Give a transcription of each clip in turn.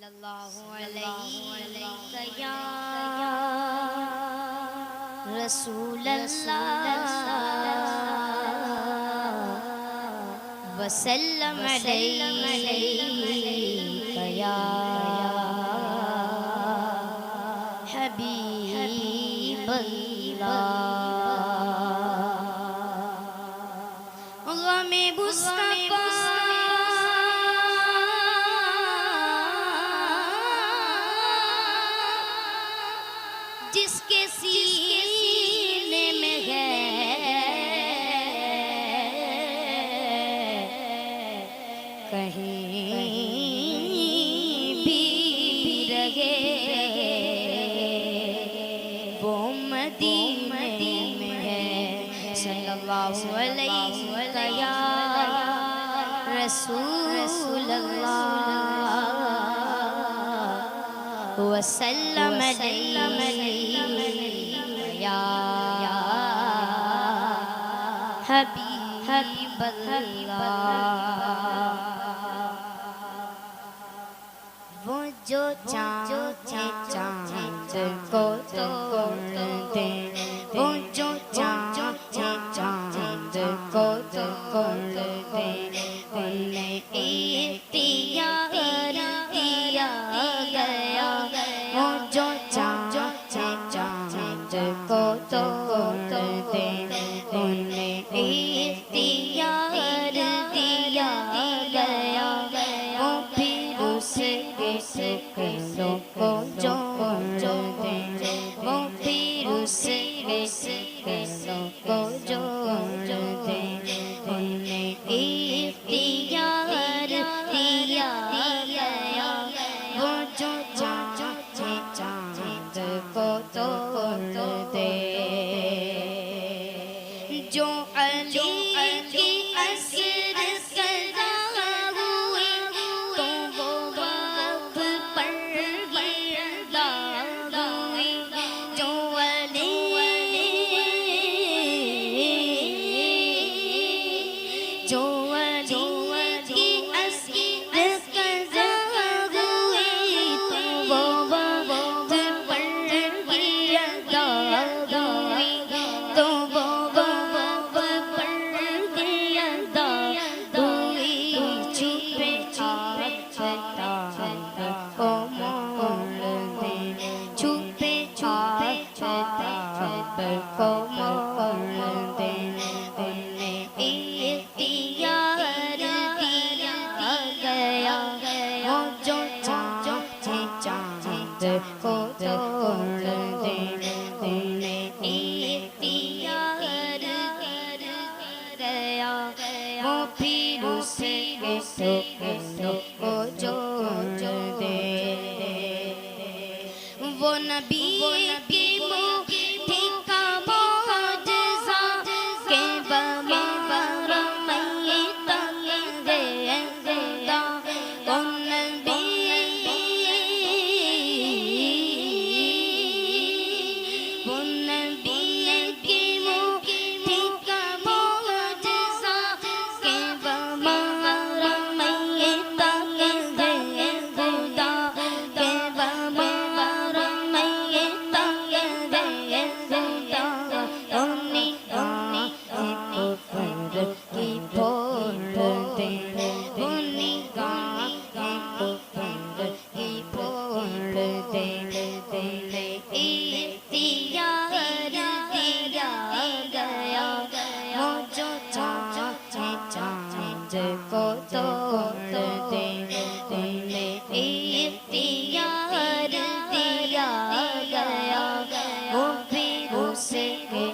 اللہ علیہ یا رسول اللہ وسلم علیہ یا حبیب اللہ غم مصطفیٰ جس کے سینے میں ہے کہیں بھی رہے وہ مدینے میں ہے صلی اللہ علیہ یا رسول اللہ وسلم یا حبیب اللہ وہ جو چاند کو توڑ دے وہ جو چاند کو توڑ دے انہیں اختیار دیا گیا وہ جو چاند کو توڑ دے انہیں اختیار دیا گیا وہ پھر اسے سکینوں کو جوڑ دے وہ پھر اسے سکینوں کو جوڑ دے انہیں اختیار دیا گیا وہ جو چاند کو توڑ دے جو علی کی اثر سزا ہوئی تو وہ وقت پر گردا ہوئی جو علی کی اثر سزا ہوئی تو وہ وقت پر گردا ہوئی تو وہ کو موڑ دے انہیں اختیار دیا گیا وہ جو چاند کو توڑ دے انہیں اختیار گیا وہ پھر اسے سکینوں کو جوڑ دے وہ نبی کی کو توڑ دے انہیں اختیار دیا گیا وہ پھر اسے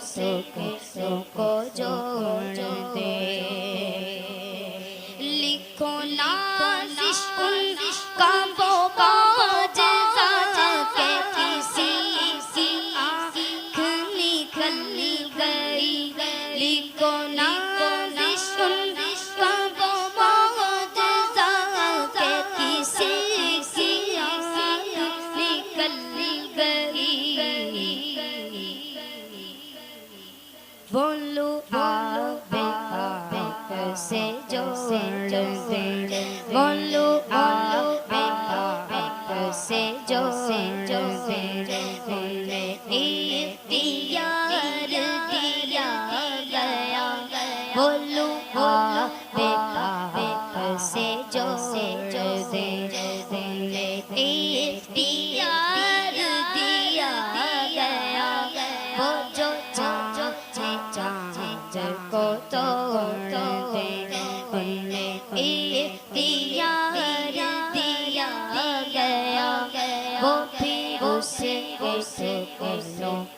سکینوں کو جوڑ دے لکھو نازش ان کا وہ معجزہ کہ کسی کی آنکھ نکل گئی لکھو نازش ان کا وہ معجزہ کہ کسی کی آنکھ نکل گئی وہ لعاب پاک سے جوڑ دے وہ لعاب پاک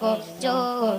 کو چھوڑ